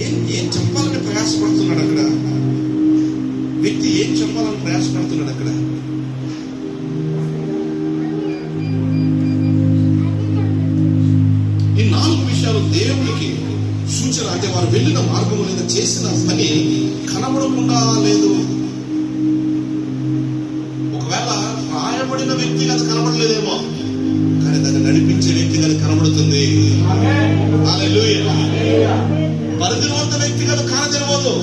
ఏం చెప్పాలని ప్రయాసపడుతున్నాడు అక్కడ వ్యక్తి, ఏం చెప్పాలని ప్రయాసపడుతున్నాడు అక్కడ. ఈ 4 విషయాలు దేవునికి సూచన. అంటే వారు వెళ్ళిన మార్గం లేదా చేసిన పని కనబడకుండా లేదు. ఒకవేళ రాయబడిన వ్యక్తికి అది కనబడలేదేమో, కానీ దాన్ని నడిపించే వ్యక్తికి అది కనబడుతుంది. హల్లెలూయా. పరిధివంత వ్యక్తికి అది కానజరవదు,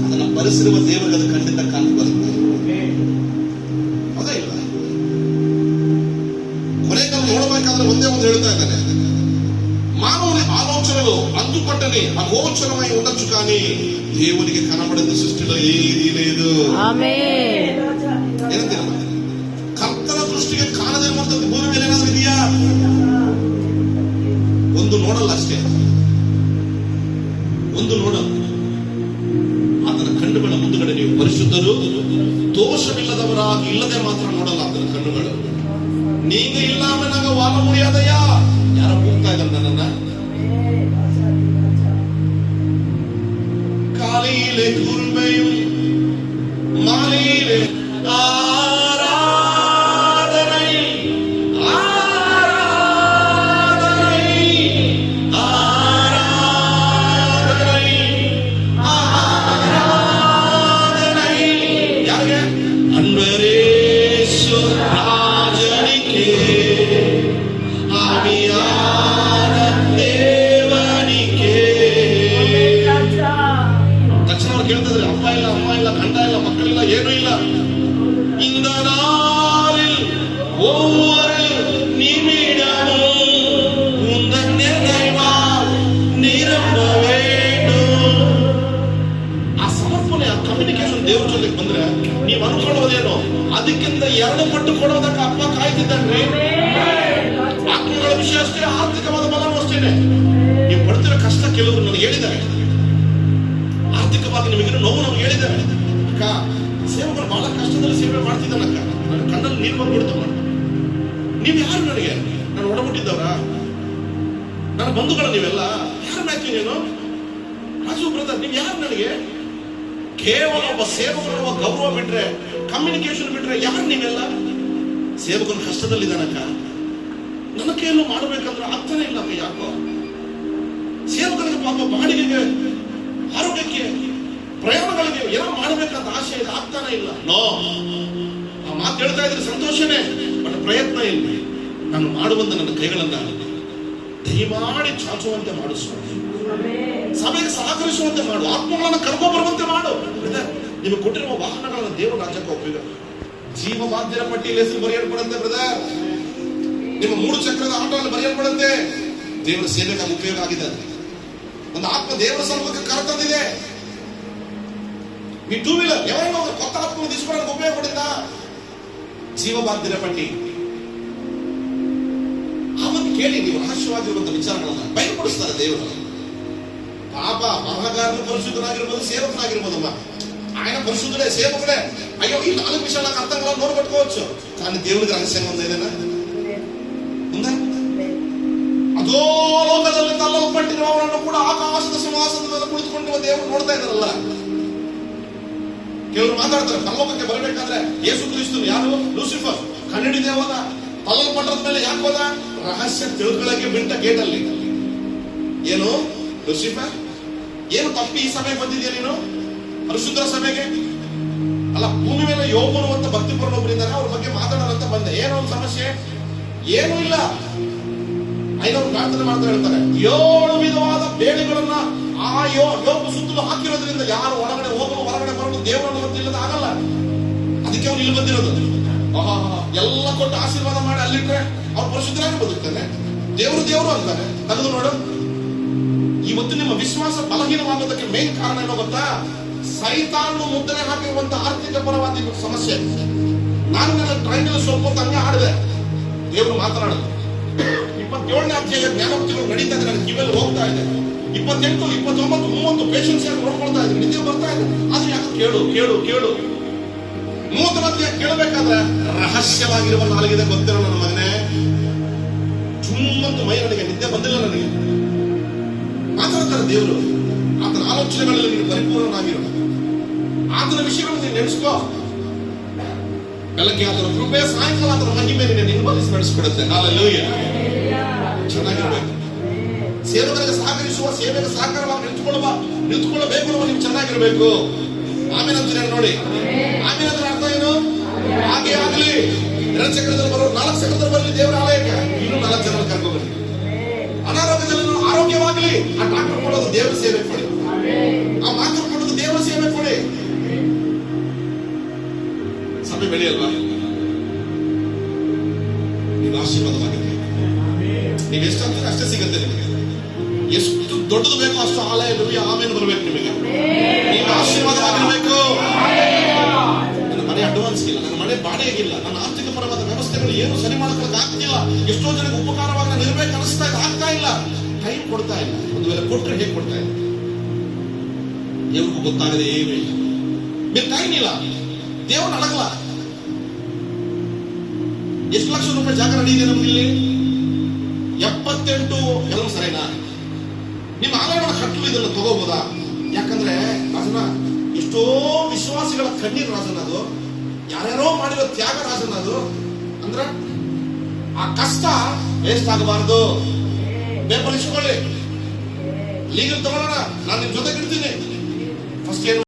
ಅದನ್ನ ಪರಿಸಿರುವ ದೇವರಿಗೆ ಅದು ಖಂಡಿತ ಕಂಡು ಬರುತ್ತೆ. ಹೌದಾ ಇಲ್ಲ? ಕೊನೆಗಾಲ ನೋಡಬೇಕಾದ್ರೆ ಒಂದೇ ಒಂದು ಹೇಳ್ತಾ ಇದ್ದಾನೆ, మానవుని ఆలోచనలు అందుపట్టని అగోచరమై ఉండొచ్చు, కానీ దేవునికి కనబడని సృష్టిలో ఏదీ లేదు. ಕರ್ತನ ದೃಷ್ಟಿಗೆ ಕಾಣದಿರುವಂತದ್ದು ಭೂಮಿ ಮೇಲೆ ಏನಾದ್ರು ಇದೆಯಾ? ಒಂದು ನೋಡಲ್ಲ ಅಷ್ಟೇ, ಒಂದು ನೋಡಲ್ಲ. ಆತನ ಕಣ್ಣುಗಳ ಮುಂದುಗಡೆ ನೀವು ಪರಿಶುದ್ಧರು ದೋಷವಿಲ್ಲದವರಾಗಿ ಇಲ್ಲದೆ ಮಾತ್ರ ನೋಡಲ್ಲ ಆತನ ಕಣ್ಣುಗಳು. ನೀங்க ಇಲ್ಲಾಮ ನಂಗ ವಾಲ ಮುಡಿಯಾದಯ್ಯ. ಯಾರ ಹೋಗ್ತಾ ಇದ್ದಾರೆ ನನ್ನನ್ನ? ಕಾಲಿಲೆ ಕುರುಬೆಯು ಮಾಲಿಲೆ ಕೇಳ್ತಿದ್ರೆ ಅಪ್ಪ ಇಲ್ಲ, ಅಮ್ಮ ಇಲ್ಲ, ಗಂಡ ಇಲ್ಲ, ಮಕ್ಕಳಿಲ್ಲ, ಏನೂ ಇಲ್ಲ. இந்த நாளில் ஒவ்வொரு நிமிடமும் உந்தன் நினைவால் நிரம்ப வேண்டும். ಆ ಸಮರ್ಪಣೆ, ಆ ಕಮ್ಯುನಿಕೇಶನ್ ದೇವ್ರ ಜೊತೆಗೆ ಬಂದ್ರೆ ನೀವು ಅನ್ಕೊಳ್ಳೋದೇನೋ ಅದಕ್ಕಿಂತ 2 ಪಟ್ಟು ಕೊಡೋದಕ್ಕೆ ಅಪ್ಪ ಕಾಯ್ತಿದ್ದಾನ್ರಿ. ಆತ್ಮಗಳ ವಿಷಯ ಅಷ್ಟೇ, ಆರ್ಥಿಕವಾದ ಬಲನೂ ಅಷ್ಟೇನೆ. ನೀವು ಪಡ್ತಿರೋ ಕಷ್ಟ ಕೆಲವರು ನನಗೆ ಹೇಳಿದ್ದಾರೆ, ಆರ್ಥಿಕವಾಗಿ ನಿಮಗೆ ನೋವು ನಮ್ಗೆ ಹೇಳಿದ್ದಾರೆ. ಅಕ್ಕ, ಸೇವಕರು ಬಹಳ ಕಷ್ಟದಲ್ಲಿ ಸೇವೆ ಮಾಡ್ತಿದ್ದಾನಕ್ಕ, ನನ್ನ ಕಣ್ಣಲ್ಲಿ ನೀರು ಬಂದ್ಬಿಡ್ತವ. ನೀವು ಯಾರು ನನಗೆ? ನಾನು ಒಡಬಿಟ್ಟಿದ್ದವ್ರ, ನನ್ನ ಬಂಧುಗಳ ನೀವೆಲ್ಲ ಯಾರು ಮ್ಯಾಚ್? ನೀನು ರಾಜು ಬ್ರದರ್, ನೀವು ಯಾರು ನನಗೆ? ಕೇವಲ ಒಬ್ಬ ಸೇವಕರ ಗೌರವ ಬಿಟ್ರೆ, ಕಮ್ಯುನಿಕೇಶನ್ ಬಿಟ್ರೆ ಯಾರು ನೀವೆಲ್ಲ? ಸೇವಕನ ಕಷ್ಟದಲ್ಲಿದ್ದಾನಕ್ಕ, ನನ್ನ ಕೈಯಲ್ಲೂ ಮಾಡಬೇಕಂದ್ರೆ ಆಗ್ತಾನೆ ಇಲ್ಲ ಅಕ್ಕ. ಯಾಕೋ ಸೇವಕನಿಗೆ ಪಾಪ ಬಾಡಿಗೆಗೆ, ಆರೋಗ್ಯಕ್ಕೆ, ಪ್ರಯಾಣಗಳಿಗೆ ಏನೋ ಮಾಡಬೇಕಂತ ಆಸೆ ಇದೆ, ಆಗ್ತಾನೆ ಇಲ್ಲ. ನೋ, ಆ ಮಾತು ಹೇಳ್ತಾ ಇದ್ರೆ ಸಂತೋಷನೇ, ಬಟ್ ಪ್ರಯತ್ನ ಇಲ್ಲ. ನಾನು ಮಾಡುವಂತ ನನ್ನ ಕೈಗಳನ್ನ ದಯಮಾಡಿ ಚಾಚುವಂತೆ ಮಾಡು ಸ್ವಾಮಿ. ಸಭೆಗೆ ಸಹಕರಿಸುವಂತೆ ಮಾಡು, ಆತ್ಮಗಳನ್ನು ಕರ್ಕೊಂಡು ಬರುವಂತೆ ಮಾಡು. ನಿಮಗೆ ಕೊಟ್ಟಿರುವ ವಾಹನಗಳನ್ನು ದೇವರ ರಾಜ್ಯಕ್ಕೆ ಉಪಯೋಗ. ಜೀವ ಬಾಧ್ಯರ ಪಟ್ಟಿಯಲ್ಲಿ ಹೆಸರು ಬರೆಯಲ್ಪಡುತ್ತೆ ಬ್ರದರ್. ನಿಮ್ಮ 3 ಚಕ್ರದ ಆಟೋಲ್ಲಿ ಬರೆಯಲ್ಪಡುತ್ತೆ. ದೇವರ ಸೇವೆಗಾಗಿ ಉಪಯೋಗ ಆಗಿದೆ. ಒಂದು ಆತ್ಮ ದೇವರ ಸಮ್ಮುಖಕ್ಕೆ ಕರೆತಂದಿದೆ. మీ 2 వీలర్ ఎవరైనా ఒక కొత్త ఆత్మను తీసుకోవడానికి ఉపయోగపడిందా? ಜೀವಬಾಧ್ಯರ ಪಟ್ಟಿ. ಆಮೇಲೆ ಕೇಳಿ, ನೀವು ರಹಸ್ಯವಾಗಿರುವಂತ ವಿಚಾರಗಳನ್ನ ಬಯಲುಪಡಿಸ್ತಾರೆ ದೇವರು. ಪಾಪ ಬರಹಗಾರನು ಪರಿಶುದ್ಧನಾಗಿರ್ಬೋದು, ಸೇವಕನಾಗಿರ್ಬೋದಮ್ಮ, ఆయన పరిశుద్ధుడే, సేవకుడే. అయ్యో, ఈ 4 విషయాలు నాకు అర్థం కావాలి, నోరు పట్టుకోవచ్చు, కానీ దేవుడికి రహస్యంగా ఉంది ఏదైనా ఉందా? ಅದೋ ಲೋಕದಲ್ಲಿ ತಳ್ಳಲ್ಪಟ್ಟಿರುವವರನ್ನು ಕೂಡ ಆಕಾಶದ ಸಿಂಹಾಸನದ ಮೇಲೆ ಕುಳಿತುಕೊಂಡು ದೇವರು ನೋಡ್ತಾ ಇದ್ದಾರಲ್ಲ. ಕೆಲವರು ಮಾತಾಡ್ತಾರೆ, ಪರಲೋಕಕ್ಕೆ ಬರಬೇಕಾದ್ರೆ ಯೇಸು ಕ್ರಿಸ್ತ ಯಾರು? ಲೂಸಿಫರ್, ಕನ್ನಡಿದೇ ಹೋದ. ತಳ್ಳಲ್ಪಟ್ಟದ ಮೇಲೆ ಯಾಕೆ ಹೋದ? ರಹಸ್ಯ ತಿಳ್ಕೊಳ್ಳಕ್ಕೆ ಬಿಟ್ಟ ಗೇಟಲ್ಲಿ. ಏನು ಲೂಸಿಫರ್, ಏನು ತಪ್ಪಿ ಈ ಸಭೆಗೆ ಬಂದಿದ್ಯಾ ನೀನು? ಪರಿಶುದ್ಧರ ಸಭೆಗೆ ಅಲ್ಲ, ಭೂಮಿ ಮೇಲೆ ಯೋಬನು ಅಂತ ಭಕ್ತಿಪರನೊಬ್ಬರಿದ್ದಾರೆ, ಅವ್ರ ಬಗ್ಗೆ ಮಾತಾಡೋರಂತ ಬಂದೆ. ಏನೋ ಒಂದು ಸಮಸ್ಯೆ? ಏನೂ ಇಲ್ಲ. 500 ಪ್ರಾರ್ಥನೆ ಮಾಡ್ತಾ ಹೇಳ್ತಾರೆ. 7 ವಿಧವಾದ ಬೇಡಿಗಳನ್ನ ಆ ಯೋಬು ಸುತ್ತಲೂ ಹಾಕಿರೋದ್ರಿಂದ ಯಾರು ಒಳಗಡೆ ಹೋಗಲು ಹೊರಗಡೆ ಬರಲು ದೇವರನ್ನು ಗೊತ್ತಿಲ್ಲದ ಆಗಲ್ಲ. ಅದಕ್ಕೆ ಅವ್ನು ಇಲ್ಲಿ ಬಂದಿರೋದು. ಎಲ್ಲ ಕೊಟ್ಟು ಆಶೀರ್ವಾದ ಮಾಡಿ ಅಲ್ಲಿಟ್ರೆ ಅವ್ರು ಪರಿಶುದ್ಧರಾಗಿ ಬದುಕ್ತಾನೆ. ದೇವರು ಅಂತಾನೆ. ತೆಗೆದು ನೋಡು, ಇವತ್ತು ನಿಮ್ಮ ವಿಶ್ವಾಸ ಬಲಹೀನವಾಗೋದಕ್ಕೆ ಮೇನ್ ಕಾರಣ ಏನೋ ಗೊತ್ತಾ? ಸೈತಾನು ಮುದ್ರೆ ಹಾಕಿರುವಂತ ಆರ್ಥಿಕ ಪರವಾದ ಸಮಸ್ಯೆ. ನಾನು ನನ್ನ ಟ್ರೈನಲ್ಲಿ ಸ್ವಲ್ಪ ಹಂಗೆ ಆಡಿದೆ, ದೇವರು ಮಾತನಾಡಿದ್ರು. 27ನೇ ಅಧ್ಯಾಯ ಜ್ಞಾನೋಕ್ತಿಗಳು ನಡೀತಾ ಇದೆ, ನನ್ನ ಕಿವಿಯಲ್ಲಿ ಹೋಗ್ತಾ ಇದೆ. 28, 29, 30 ಪೇಷನ್ಸ್ ಯಾಕೆ ನೋಡ್ಕೊಳ್ತಾ ಇದ್ರು, ನಿದ್ದೆ ಬರ್ತಾ ಇದೆ. ಆದ್ರೆ ಯಾಕೆ ಕೇಳು ಕೇಳು ಕೇಳು. 30ನೇ ಅಧ್ಯಾಯ ಕೇಳಬೇಕಾದ್ರೆ ರಹಸ್ಯವಾಗಿರುವ ನಾಲ್ಗಿದೆ ಗೊತ್ತಿರೋ ನನ್ನ ಮಗನೇ. ಚುಮ್ಮಂತ ಮೈ, ನನಗೆ ನಿದ್ದೆ ಬಂದಿಲ್ಲ, ನನಗೆ ಮಾತಾಡ್ತಾರೆ ದೇವರು. ಯೋಚನೆಗಳಲ್ಲಿ ನೀನು ಪರಿಪೂರ್ಣನಾಗಿರು. ಆತನ ವಿಷಯಗಳನ್ನು ನೀನು ನೆನೆಸ್ಕೋ. ಬೆಳಗ್ಗೆ ಆತನ ಕೃಪೆ, ಸಾಯಂಕಾಲ ಆತನ ಮಹಿಮೆ ನಿನ್ನ ಹಿಂಬಾಲಿಸಿ ನಡೆಸಿಕೊಡುತ್ತೆ. ಹಲ್ಲೆಲೂಯಾ. ಚೆನ್ನಾಗಿರ್ಬೇಕು. ಸೇವಕರಿಗೆ ಸಹಕರಿಸುವ, ಸೇವೆಗೆ ಸಹಕಾರವಾಗಿ ನಿಂತುಕೊಳ್ಳಬೇಕು. ನೀವು ಚೆನ್ನಾಗಿರ್ಬೇಕು. ಆಮೇಲೆ ಅಂತೀನಿ ನೋಡಿ. ಆಮೇಲೆ ಅಂದ್ರೆ ಅರ್ಥ ಏನು? ಹಾಗೆ ಆಗಲಿ. 2 ಸೆಕೆಂಡ್ದಲ್ಲಿ ಬರೋ, 4 ಸೆಕೆಂಡ್ದಲ್ಲಿ ಬರಲಿ ದೇವರ ಆಲಯಕ್ಕೆ. ಇನ್ನೂ 4 ಜನ ಕರ್ಕೊಂಡು ಬನ್ನಿ. ಅನಾರೋಗ್ಯದಲ್ಲಿ ಆರೋಗ್ಯವಾಗಲಿ. ಆ ಡಾಕ್ಟರ್ ಕೊಡೋದು ದೇವರ ಸೇವೆ ಕೊಡಿ. ಆ ಮಾತ್ರ ಕೊಡೋದು ದೇವರ ಸೇವೆ ಕೊಡಿ. ಸಭೆ ಬೆಳೆಯಲ್ವಾ? ನೀವು ಆಶೀರ್ವಾದವಾಗಿದೆ. ನೀವು ಎಷ್ಟು ಅಂತೀರ ಅಷ್ಟೇ ಸಿಗುತ್ತೆ ನಿಮಗೆ. ಎಷ್ಟು ದೊಡ್ಡದು ಬೇಕೋ ಅಷ್ಟು ಆಲಯ ಆಮೇಲೆ ಬರಬೇಕು ನಿಮಗೆ. ನೀವು ಆಶೀರ್ವಾದವಾಗಿರಬೇಕು. ನನ್ನ ಮನೆ ಅಡ್ವಾನ್ಸ್ ಇಲ್ಲ, ನನ್ನ ಮನೆ ಬಾಡಿಗೆಗಿಲ್ಲ, ನನ್ನ ಆರ್ಥಿಕ ಪರವಾದ ವ್ಯವಸ್ಥೆಗಳು ಏನು ಸರಿ ಮಾಡೋದಕ್ಕೆ ಆಗ್ತಿಲ್ಲ. ಎಷ್ಟೋ ಜನಕ್ಕೆ ಉಪಕಾರವಾಗಿ ನಾನು ಇರಬೇಕು ಅನಿಸ್ತಾ ಇದೆ, ಆಗ್ತಾ ಇಲ್ಲ. ಟೈಮ್ ಕೊಡ್ತಾ ಇಲ್ಲ. ಒಂದು ವೇಳೆ ಕೊಟ್ಟರೆ ಹೇಗೆ ಕೊಡ್ತಾ ಇಲ್ಲ? ದೇವ್ರಿಗೂ ಗೊತ್ತಾಗದೆ ಏನೂ ಇಲ್ಲ. ಬೇರೆ ಟೈಮ್ ಇಲ್ಲ. ದೇವ್ರನ್ನ ಅಡಗಲ್ಲ. ಎಷ್ಟು ಲಕ್ಷ ರೂಪಾಯಿ ಜಾಗ ನಡೆಯಿದೆ ನಮ್ಗಿಲ್ಲಿ? 78 ಕೆಲವು ಸರಿನಾ? ನಿಮ್ಮ ಆಲಯಗಳ ಕಟ್ಟಲು ಇದನ್ನು ತಗೋಬಹುದಾ? ಯಾಕಂದ್ರೆ ರಾಜನ ಎಷ್ಟೋ ವಿಶ್ವಾಸಿಗಳ ಕಣ್ಣೀರು ರಾಜನ ಅದು, ಯಾರ್ಯಾರೋ ಮಾಡಿರೋ ತ್ಯಾಗ ರಾಜನ ಅದು. ಅಂದ್ರೆ ಆ ಕಷ್ಟ ವೇಸ್ಟ್ ಆಗಬಾರದು. ಪೇಪರ್ ಇಸ್ಕೊಳ್ಳಿ, ಲೀಗಲ್ ತಗೊಳ್ಳೋಣ. ನಾನು ನಿಮ್ ಜೊತೆಗಿರ್ತೀನಿ. ಫಸ್ಟ್ ಏನು